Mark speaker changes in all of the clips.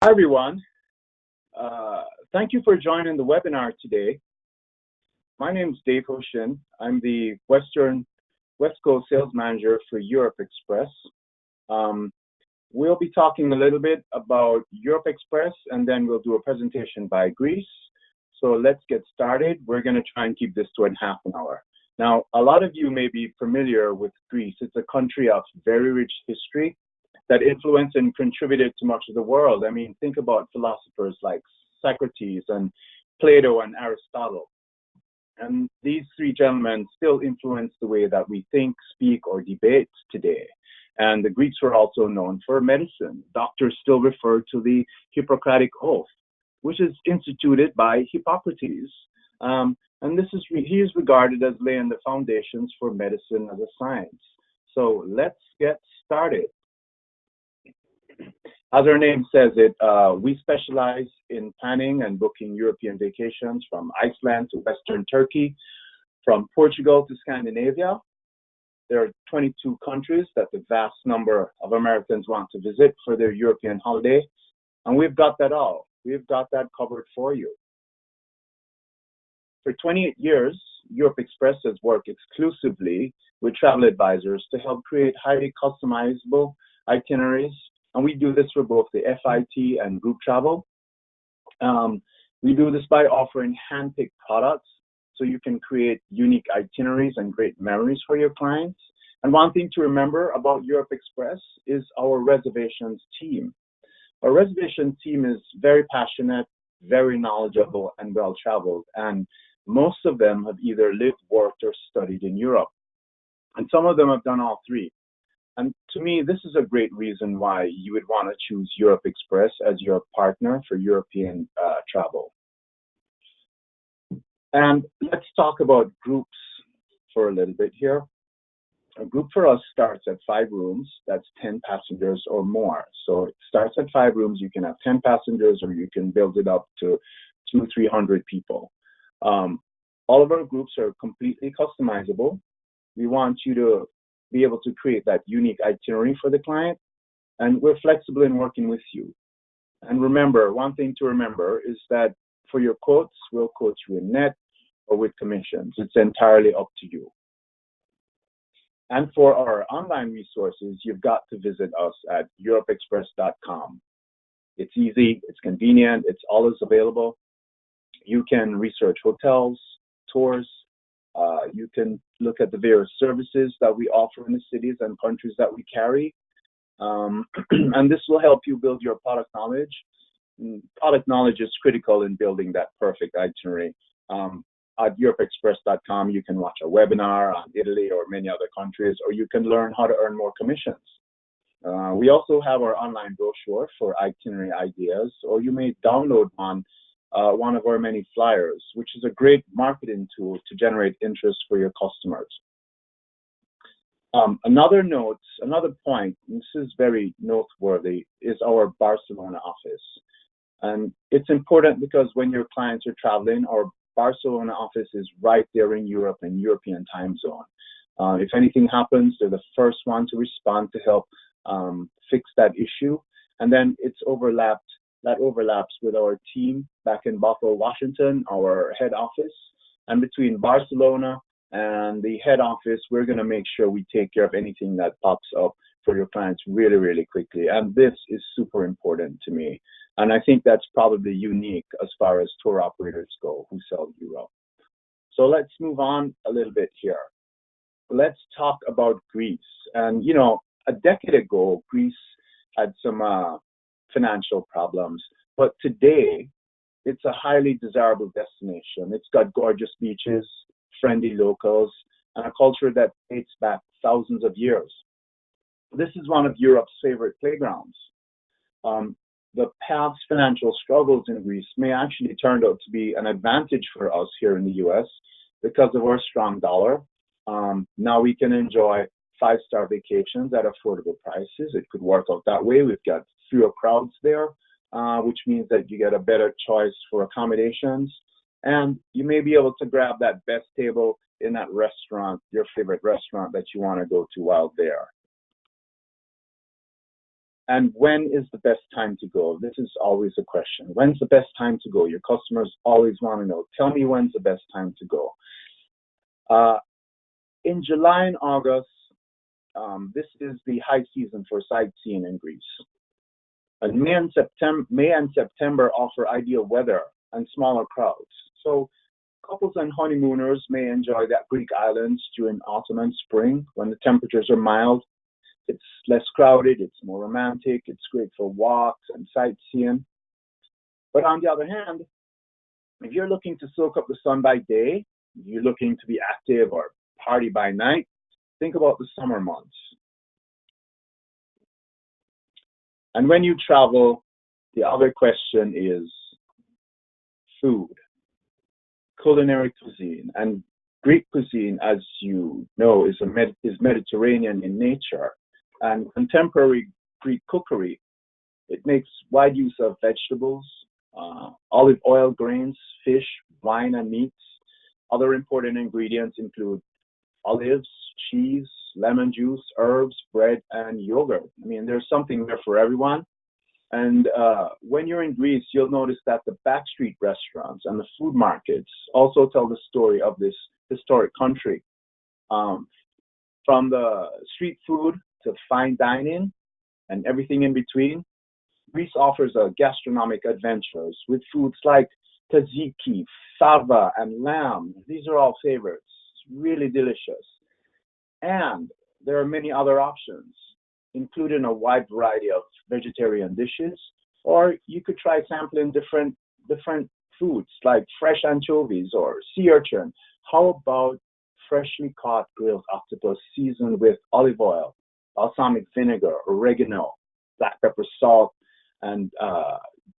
Speaker 1: Hi, everyone. Thank you for joining the webinar today. My name is Dave Hoshin. I'm the West Coast Sales Manager for Europe Express. We'll be talking a little bit about Europe Express, and then we'll do a presentation by Greece. So let's get started. We're going to try and keep this to half an hour. Now, a lot of you may be familiar with Greece. It's a country of very rich history that influenced and contributed to much of the world. I mean, think about philosophers like Socrates and Plato and Aristotle. And these three gentlemen still influence the way that we think, speak, or debate today. And the Greeks were also known for medicine. Doctors still refer to the Hippocratic Oath, which is instituted by Hippocrates. And he is regarded as laying the foundations for medicine as a science. So let's get started. As our name says it, we specialize in planning and booking European vacations from Iceland to Western Turkey, from Portugal to Scandinavia. There are 22 countries that the vast number of Americans want to visit for their European holiday, and we've got that all. We've got that covered for you. For 28 years, Europe Express has worked exclusively with travel advisors to help create highly customizable itineraries. And we do this for both the FIT and group travel. We do this by offering hand-picked products so you can create unique itineraries and great memories for your clients. And one thing to remember about Europe Express is our reservations team. Our reservations team is very passionate, very knowledgeable, and well-traveled. And most of them have either lived, worked, or studied in Europe. And some of them have done all three. And to me, this is a great reason why you would want to choose Europe Express as your partner for European travel. And let's talk about groups for a little bit here. A group for us starts at 5 rooms. That's 10 passengers or more. So it starts at 5 rooms. You can have 10 passengers, or you can build it up to 200-300 people. All of our groups are completely customizable. We want you to be able to create that unique itinerary for the client, and we're flexible in working with you. And remember, one thing to remember is that for your quotes, we'll quote you in net or with commissions. It's entirely up to you. And for our online resources, you've got to visit us at europeexpress.com. It's easy, it's convenient, it's always available. You can research hotels, tours. You can look at the various services that we offer in the cities and countries that we carry. And this will help you build your product knowledge. Product knowledge is critical in building that perfect itinerary. At europeexpress.com, you can watch a webinar on Italy or many other countries, or you can learn how to earn more commissions. We also have our online brochure for itinerary ideas, or you may download one of our many flyers, which is a great marketing tool to generate interest for your customers. Another point, and this is very noteworthy, is our Barcelona office. And it's important because when your clients are traveling, our Barcelona office is right there in Europe and European time zone. If anything happens, they're the first one to respond to help fix that issue. And then that overlaps with our team back in Bothell, Washington, our head office. And between Barcelona and the head office, we're going to make sure we take care of anything that pops up for your clients really, really quickly. And this is super important to me. And I think that's probably unique as far as tour operators go who sell Europe. So let's move on a little bit here. Let's talk about Greece. And, you know, a decade ago, Greece had some financial problems, but today it's a highly desirable destination. It's got gorgeous beaches, friendly locals, and a culture that dates back thousands of years. This is one of Europe's favorite playgrounds. The past financial struggles in Greece may actually turn out to be an advantage for us here in the US because of our strong dollar. Now we can enjoy 5-star vacations at affordable prices. It could work out that way. We've got fewer crowds there, which means that you get a better choice for accommodations. And you may be able to grab that best table in that restaurant, your favorite restaurant that you want to go to while there. And when is the best time to go? This is always a question. When's the best time to go? Your customers always want to know. Tell me when's the best time to go. Uh, in July and August, this is the high season for sightseeing in Greece. And May and September offer ideal weather and smaller crowds. So couples and honeymooners may enjoy the Greek islands during autumn and spring when the temperatures are mild. It's less crowded, it's more romantic, it's great for walks and sightseeing. But on the other hand, if you're looking to soak up the sun by day, you're looking to be active or party by night, think about the summer months. And when you travel, the other question is food, culinary cuisine. And Greek cuisine, as you know, is Mediterranean in nature. And contemporary Greek cookery, it makes wide use of vegetables, olive oil, grains, fish, wine, and meats. Other important ingredients include olives, cheese, lemon juice, herbs, bread, and yogurt. I mean, there's something there for everyone. And when you're in Greece, you'll notice that the backstreet restaurants and the food markets also tell the story of this historic country. From the street food to fine dining and everything in between, Greece offers a gastronomic adventures with foods like tzatziki, fava, and lamb. These are all favorites, really delicious. And there are many other options, including a wide variety of vegetarian dishes, or you could try sampling different foods like fresh anchovies or sea urchin. How about freshly caught grilled octopus seasoned with olive oil, balsamic vinegar, oregano, black pepper salt, and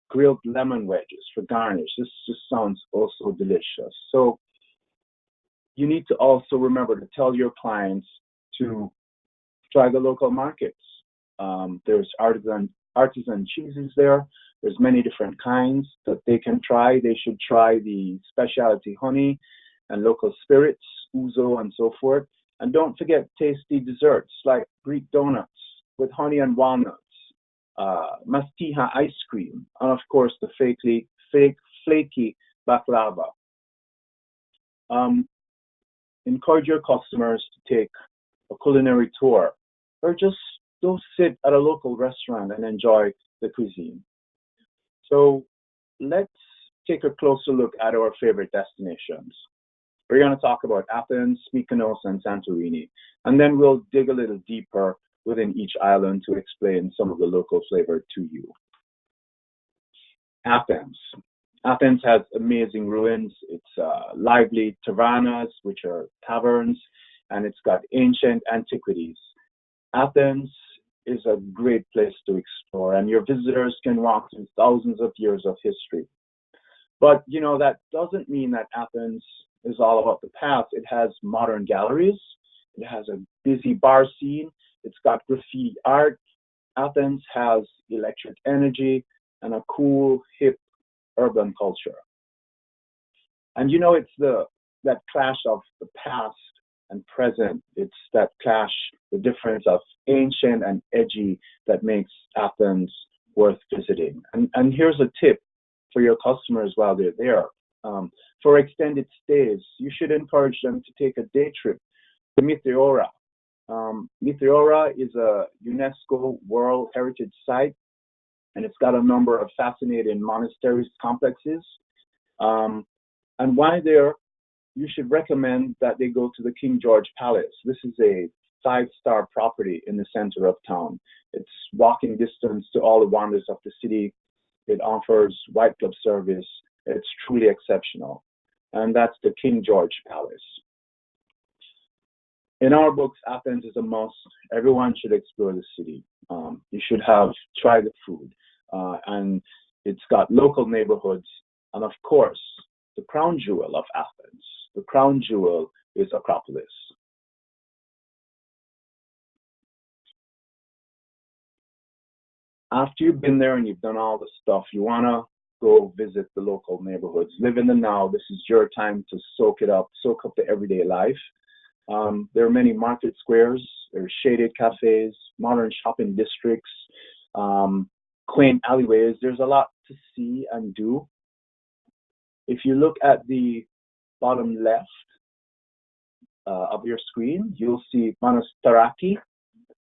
Speaker 1: grilled lemon wedges for garnish? This just sounds also delicious. So you need to also remember to tell your clients to try the local markets. There's artisan cheeses there. There's many different kinds that they can try. They should try the specialty honey and local spirits, ouzo, and so forth. And don't forget tasty desserts like Greek donuts with honey and walnuts, mastiha ice cream, and of course the flaky baklava. Encourage your customers to take a culinary tour or just go sit at a local restaurant and enjoy the cuisine. So let's take a closer look at our favorite destinations. We're going to talk about Athens, Mykonos, and Santorini, and then we'll dig a little deeper within each island to explain some of the local flavor to you. Athens. Athens has amazing ruins. It's lively tavernas, which are taverns, and it's got ancient antiquities. Athens is a great place to explore, and your visitors can walk through thousands of years of history. But, you know, that doesn't mean that Athens is all about the past. It has modern galleries. It has a busy bar scene. It's got graffiti art. Athens has electric energy and a cool, hip urban culture. And you know, it's that clash of the past and present. It's that clash, the difference of ancient and edgy that makes Athens worth visiting. And here's a tip for your customers while they're there. For extended stays, you should encourage them to take a day trip to Meteora. Meteora is a UNESCO World Heritage Site, and it's got a number of fascinating monasteries complexes. And while there, you should recommend that they go to the King George Palace. This is a 5-star property in the center of town. It's walking distance to all the wonders of the city. It offers white glove service. It's truly exceptional. And that's the King George Palace. In our books, Athens is a must. Everyone should explore the city. You should try the food. And it's got local neighborhoods. And of course, the crown jewel of Athens. The crown jewel is Acropolis. After you've been there and you've done all the stuff, you want to go visit the local neighborhoods. Live in the now. This is your time to soak up the everyday life. There are many market squares. There are shaded cafes, modern shopping districts, quaint alleyways. There's a lot to see and do. If you look at the bottom left of your screen, you'll see Monastiraki.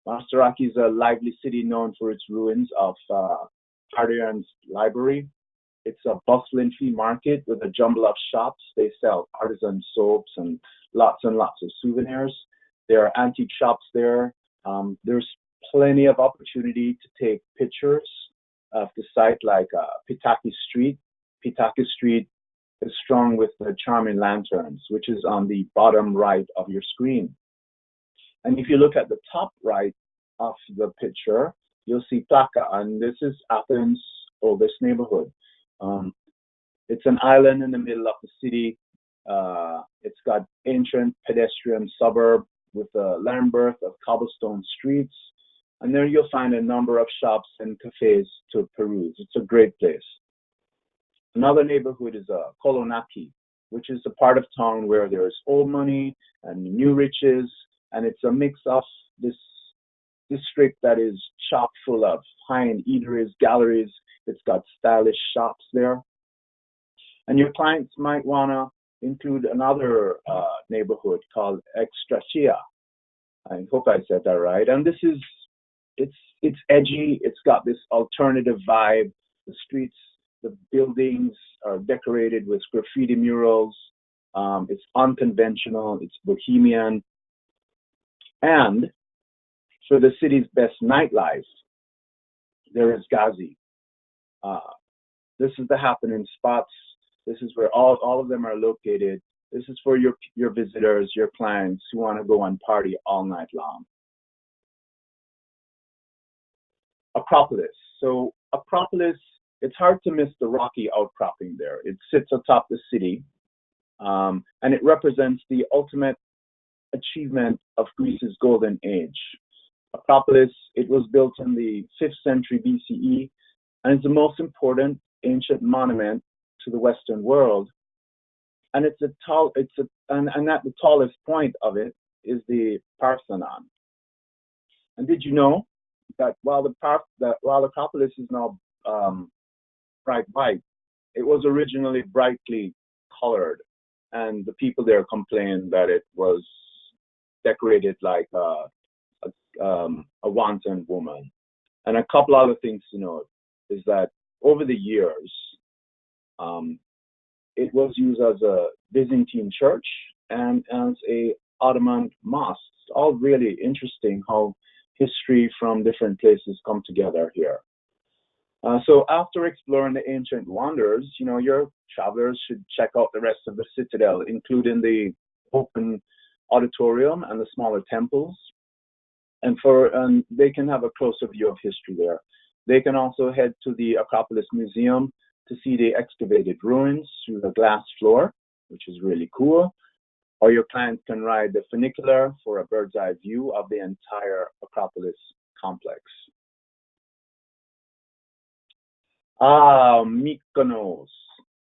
Speaker 1: Monastiraki is a lively city known for its ruins of Hadrian's library. It's a bustling flea market with a jumble of shops. They sell artisan soaps and lots of souvenirs. There are antique shops there. There's plenty of opportunity to take pictures of the site, like Pitaki Street. Pitaki Street is strung with the charming lanterns, which is on the bottom right of your screen. And if you look at the top right of the picture, you'll see Plaka, and this is Athens' oldest neighborhood. It's an island in the middle of the city. It's got ancient pedestrian suburb with a labyrinth of cobblestone streets. And there you'll find a number of shops and cafes to peruse. It's a great place. Another neighborhood is Kolonaki, which is a part of town where there's old money and new riches. And it's a mix of this district that is chock full of high-end eateries, galleries. It's got stylish shops there. And your clients might want to include another neighborhood called Extracia. I hope I said that right. And this is, it's edgy. It's got this alternative vibe. The streets, the buildings are decorated with graffiti murals. It's unconventional. It's bohemian. And for the city's best nightlife, there is Gazi. This is the happening spots. This is where all of them are located. This is for your visitors, your clients who want to go and party all night long. Acropolis. So Acropolis, it's hard to miss the rocky outcropping there. It sits atop the city, and it represents the ultimate achievement of Greece's golden age. Acropolis, it was built in the 5th century BCE, and it's the most important ancient monument to the Western world. And and at the tallest point of it is the Parthenon. And did you know that while Acropolis is now bright white, it was originally brightly colored, and the people there complained that it was decorated like a wanton woman. And a couple other things to note is that over the years, it was used as a Byzantine church and as a Ottoman mosque. It's all really interesting how history from different places come together here. So after exploring the ancient wonders, your travelers should check out the rest of the citadel, including the open auditorium and the smaller temples. And they can have a closer view of history there. They can also head to the Acropolis Museum to see the excavated ruins through the glass floor, which is really cool. Or your clients can ride the funicular for a bird's eye view of the entire Acropolis complex. Mykonos,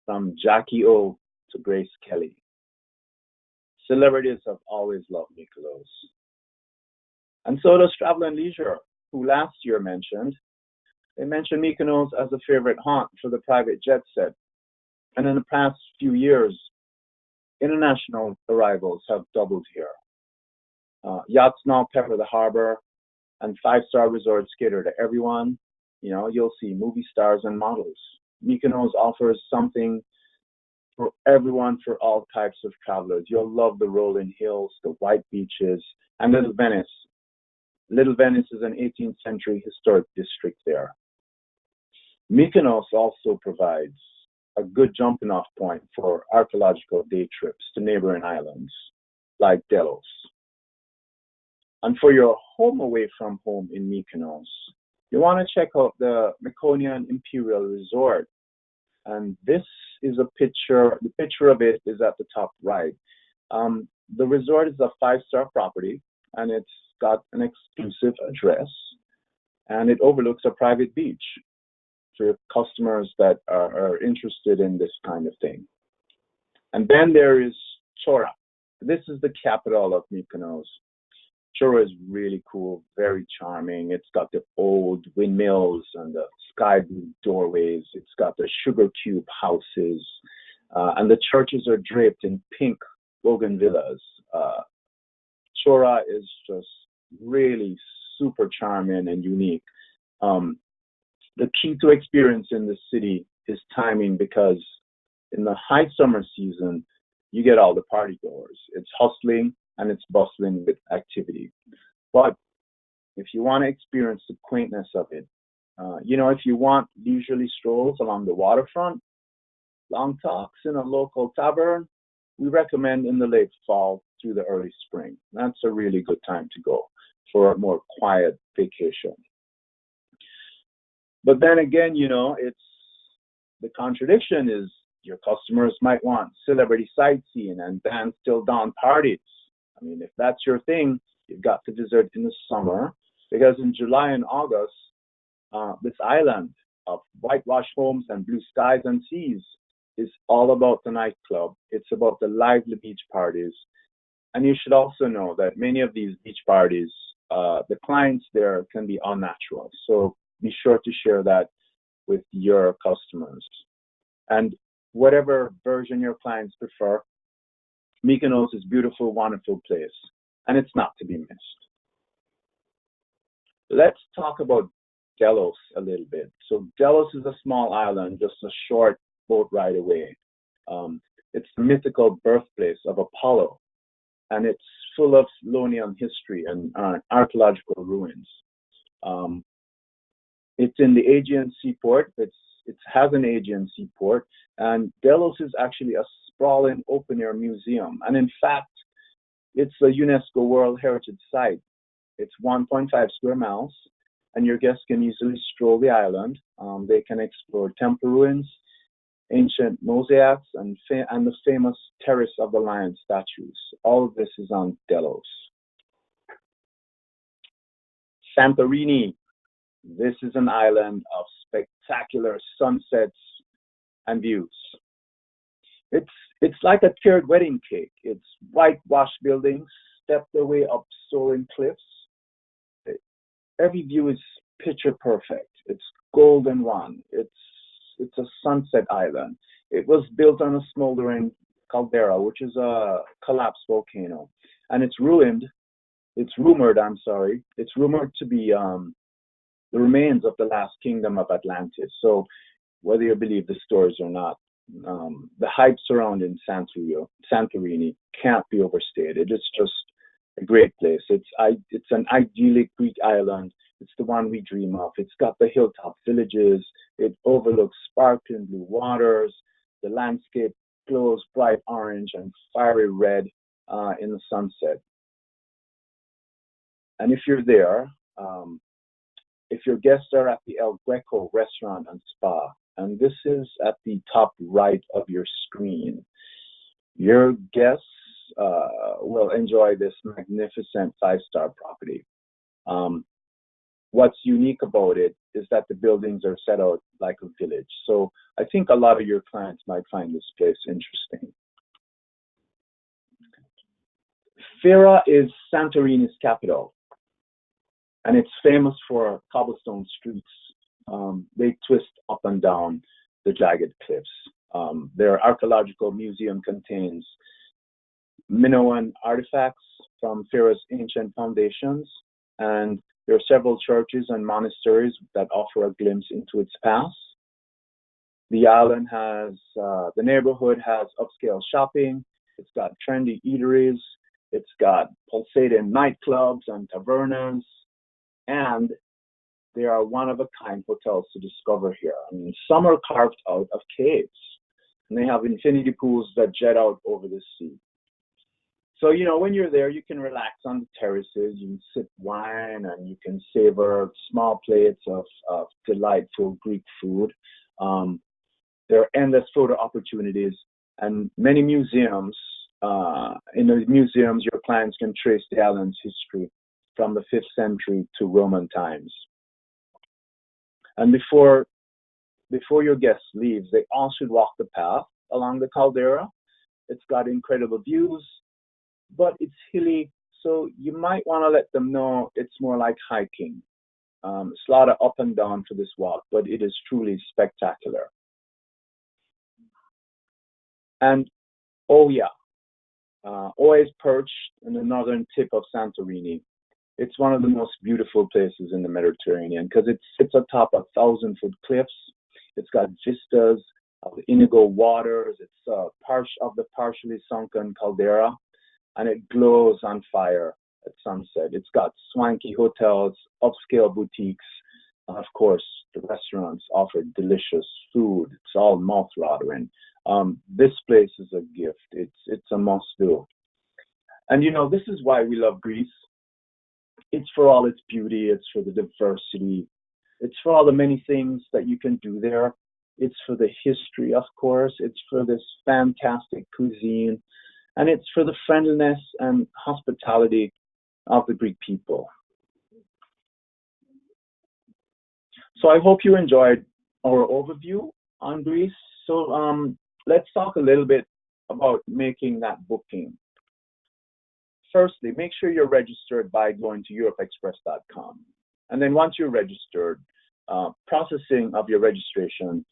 Speaker 1: from Jackie O to Grace Kelly. Celebrities have always loved Mykonos. And so does Travel and Leisure, who last year mentioned Mykonos as a favorite haunt for the private jet set. And in the past few years, international arrivals have doubled here. Yachts now pepper the harbor, and five-star resorts cater to everyone. You'll see movie stars and models. Mykonos offers something for everyone, for all types of travelers. You'll love the rolling hills, the white beaches, and Little Venice. Little Venice is an 18th century historic district there. Mykonos also provides a good jumping off point for archaeological day trips to neighboring islands like Delos. And for your home away from home in Mykonos, you want to check out the Mykonos Imperial Resort. And this is a picture. The picture of it is at the top right. The resort is a 5-star property, and it's got an exclusive address, and it overlooks a private beach for customers that are interested in this kind of thing. And then there is Chora. This is the capital of Mykonos. Chora is really cool, very charming. It's got the old windmills and the sky blue doorways. It's got the sugar cube houses, and the churches are draped in pink bougainvilleas. Chora is just really super charming and unique. Um, the key to experiencing the city is timing, because in the high summer season, you get all the party goers. It's hustling and it's bustling with activity. But if you want to experience the quaintness of it, if you want leisurely strolls along the waterfront, long talks in a local tavern, we recommend in the late fall through the early spring. That's a really good time to go for a more quiet vacation. But then again, it's the contradiction is your customers might want celebrity sightseeing and dance till dawn parties. I mean, if that's your thing, you've got to visit in the summer, because in July and August, this island of whitewashed homes and blue skies and seas is all about the nightclub. It's about the lively beach parties. And you should also know that many of these beach parties, the clients there can be unnatural. So be sure to share that with your customers. And whatever version your clients prefer, Mykonos is a beautiful, wonderful place, and it's not to be missed. Let's talk about Delos a little bit. So Delos is a small island, just a short boat ride away. It's the mythical birthplace of Apollo, and it's full of Ionian history and archaeological ruins. It's in the Aegean seaport. It has an Aegean seaport, and Delos is actually a sprawling open-air museum. And in fact, it's a UNESCO World Heritage Site. It's 1.5 square miles, and your guests can easily stroll the island. They can explore temple ruins, ancient mosaics, and the famous Terrace of the Lion statues. All of this is on Delos. Santorini. This is an island of spectacular sunsets and views. It's like a tiered wedding cake. It's whitewashed buildings stepped away up soaring cliffs. Every view is picture perfect. It's golden one. It's a sunset island. It was built on a smoldering caldera, which is a collapsed volcano, and it's rumored, to be the remains of the last kingdom of Atlantis. So whether you believe the stories or not, the hype surrounding Santorini can't be overstated. It's just a great place. It's an idyllic Greek island. It's the one we dream of. It's got the hilltop villages. It overlooks sparkling blue waters. The landscape glows bright orange and fiery red in the sunset. And if you're there, if your guests are at the El Greco restaurant and spa, and this is at the top right of your screen, your guests will enjoy this magnificent 5-star property. What's unique about it is that the buildings are set out like a village. So I think a lot of your clients might find this place interesting. Fira is Santorini's capital, and it's famous for cobblestone streets. They twist up and down the jagged cliffs. Their archaeological museum contains Minoan artifacts from Fira's ancient foundations, and there are several churches and monasteries that offer a glimpse into its past. The island the neighborhood has upscale shopping. It's got trendy eateries. It's got pulsating nightclubs and tavernas, and there are one-of-a-kind hotels to discover here. I mean, some are carved out of caves, and they have infinity pools that jet out over the sea. So, when you're there, you can relax on the terraces, you can sip wine, and you can savor small plates of delightful Greek food. There are endless photo opportunities, and many museums. In the museums, your clients can trace the island's history from the 5th century to Roman times. And before your guests leave, they all should walk the path along the caldera. It's got incredible views, but it's hilly, So you might want to let them know it's more like hiking. It's a lot of up and down for this walk, but it is truly spectacular. And oh yeah, always perched in the northern tip of Santorini. It's one of the most beautiful places in the Mediterranean because it sits atop 1,000-foot cliffs. It's got vistas of the indigo waters. It's part of the partially sunken caldera, and it glows on fire at sunset. It's got swanky hotels, upscale boutiques, and of course, the restaurants offer delicious food. It's all mouth-watering. This place is a gift. It's a must-do. And you know, this is why we love Greece. It's for all its beauty. It's for the diversity. It's for all the many things that you can do there. It's for the history, of course. It's for this fantastic cuisine. And it's for the friendliness and hospitality of the Greek people. So I hope you enjoyed our overview on Greece. So let's talk a little bit about making that booking. Firstly, make sure you're registered by going to europeexpress.com. And then once you're registered, processing of your registration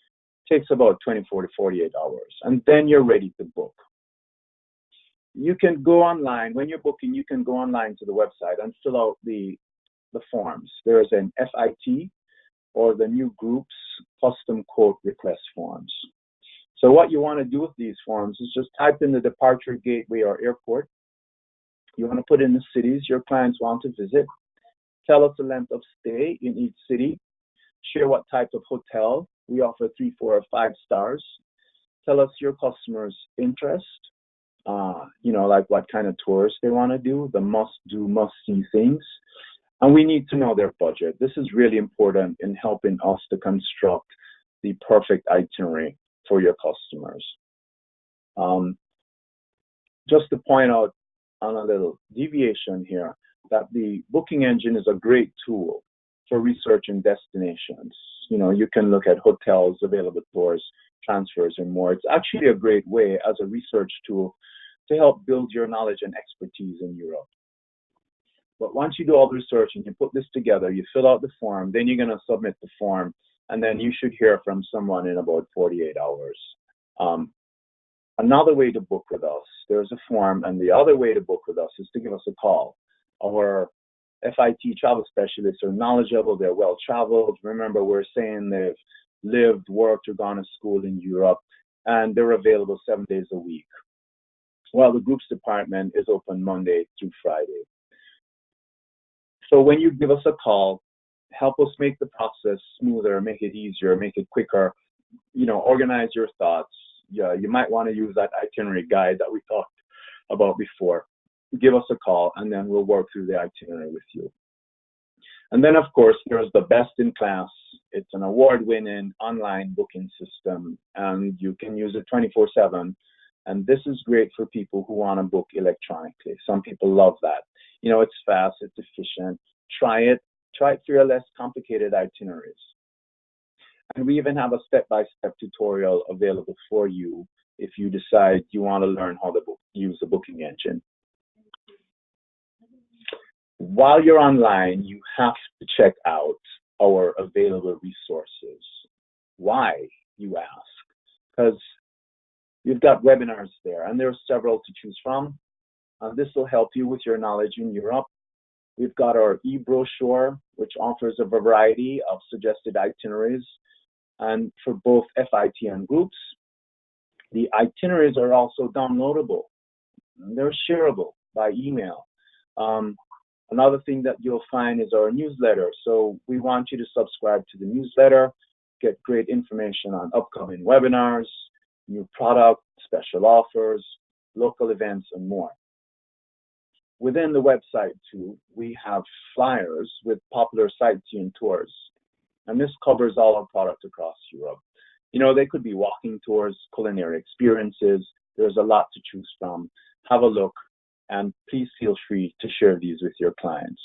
Speaker 1: takes about 24 to 48 hours. And then you're ready to book. You can go online. When you're booking, you can go online to the website and fill out the forms. There's an FIT, or the new groups custom quote request forms. So what you want to do with these forms is just type in the departure gateway or airport. You want to put in the cities your clients want to visit. Tell us the length of stay in each city. Share what type of hotel. We offer 3, 4, or 5 stars. Tell us your customers' interest. Like what kind of tours they want to do, the must-do, must-see things. And we need to know their budget. This is really important in helping us to construct the perfect itinerary for your customers. Just to point out on a little deviation here, that the booking engine is a great tool for researching destinations. You can look at hotels, available tours, transfers, and more. It's actually a great way as a research tool to help build your knowledge and expertise in Europe. But once you do all the research and you put this together, you fill out the form, then you're going to submit the form, and then you should hear from someone in about 48 hours. Another way to book with us, there's a form, and the other way to book with us is to give us a call. Our FIT travel specialists are knowledgeable, they're well-traveled. Remember, we're saying they've lived, worked, or gone to school in Europe, and they're available 7 days a week. Well, the groups department is open Monday through Friday. So when you give us a call, help us make the process smoother, make it easier, make it quicker, organize your thoughts. Yeah, you might want to use that itinerary guide that we talked about before. Give us a call, and then we'll work through the itinerary with you. And then, of course, there's the best in class. It's an award-winning online booking system, and you can use it 24/7. And this is great for people who want to book electronically. Some people love that. It's fast, it's efficient. Try it for your less complicated itineraries. And we even have a step-by-step tutorial available for you if you decide you want to learn how to use the booking engine. While you're online, you have to check out our available resources. Why, you ask? Because we've got webinars there, and there are several to choose from. This will help you with your knowledge in Europe. We've got our e-brochure, which offers a variety of suggested itineraries, and for both FIT and groups. The itineraries are also downloadable. They're shareable by email. Another thing that you'll find is our newsletter. So we want you to subscribe to the newsletter, get great information on upcoming webinars, new products, special offers, local events, and more. Within the website, too, we have flyers with popular sightseeing tours. And this covers all our products across Europe. They could be walking tours, culinary experiences. There's a lot to choose from. Have a look, and please feel free to share these with your clients.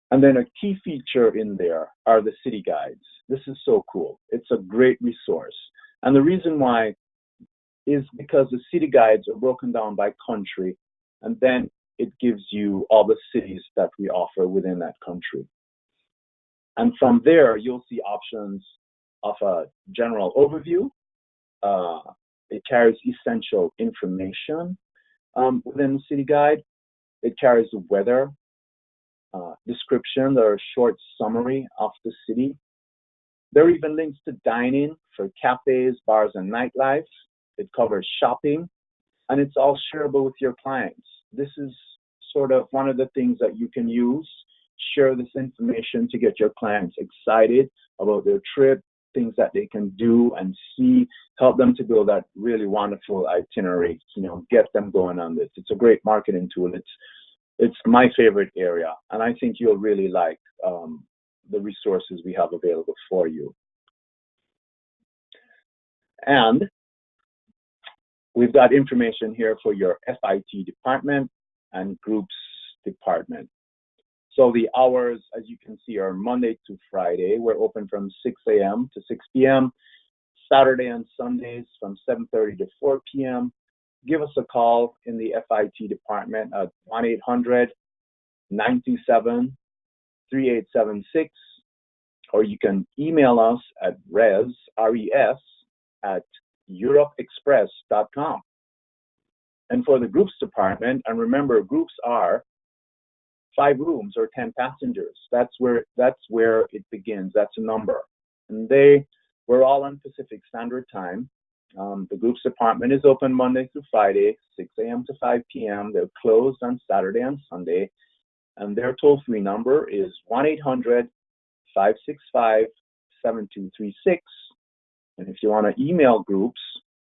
Speaker 1: And then a key feature in there are the city guides. This is so cool. It's a great resource. And the reason why is because the city guides are broken down by country and then it gives you all the cities that we offer within that country. And from there, you'll see options of a general overview. It carries essential information within the city guide. It carries the weather description or a short summary of the city. There are even links to dining for cafes, bars, and nightlife. It covers shopping, and it's all shareable with your clients. This is sort of one of the things that you can use. Share this information to get your clients excited about their trip, things that they can do and see, help them to build that really wonderful itinerary, get them going on this. It's a great marketing tool. It's my favorite area, and I think you'll really like the resources we have available for you. And we've got information here for your FIT department and groups department. So the hours, as you can see, are Monday to Friday. We're open from 6 a.m. to 6 p.m. Saturday and Sundays from 7:30 to 4 p.m. Give us a call in the FIT department at 1-800-927-3876, or you can email us at res@europeexpress.com. And for the groups department, and remember, groups are 5 rooms or 10 passengers. That's where it begins. That's a number. And we're all on Pacific Standard Time. The groups department is open Monday through Friday, 6 a.m. to 5 p.m. They're closed on Saturday and Sunday. And their toll-free number is 1-800-565-7236. And if you want to email groups,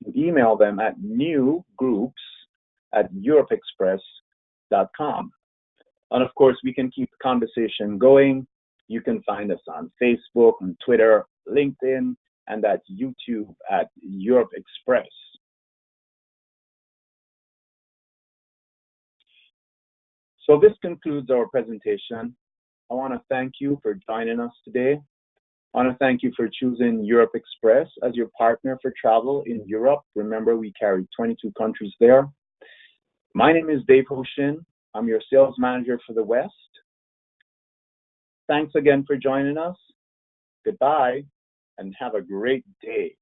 Speaker 1: you email them at newgroups@europeexpress.com. And of course, we can keep the conversation going. You can find us on Facebook, on Twitter, LinkedIn, and at YouTube at Europe Express. So this concludes our presentation. I want to thank you for joining us today. I want to thank you for choosing Europe Express as your partner for travel in Europe. Remember, we carry 22 countries there. My name is Dave Hoshin. I'm your sales manager for the West. Thanks again for joining us. Goodbye, and have a great day.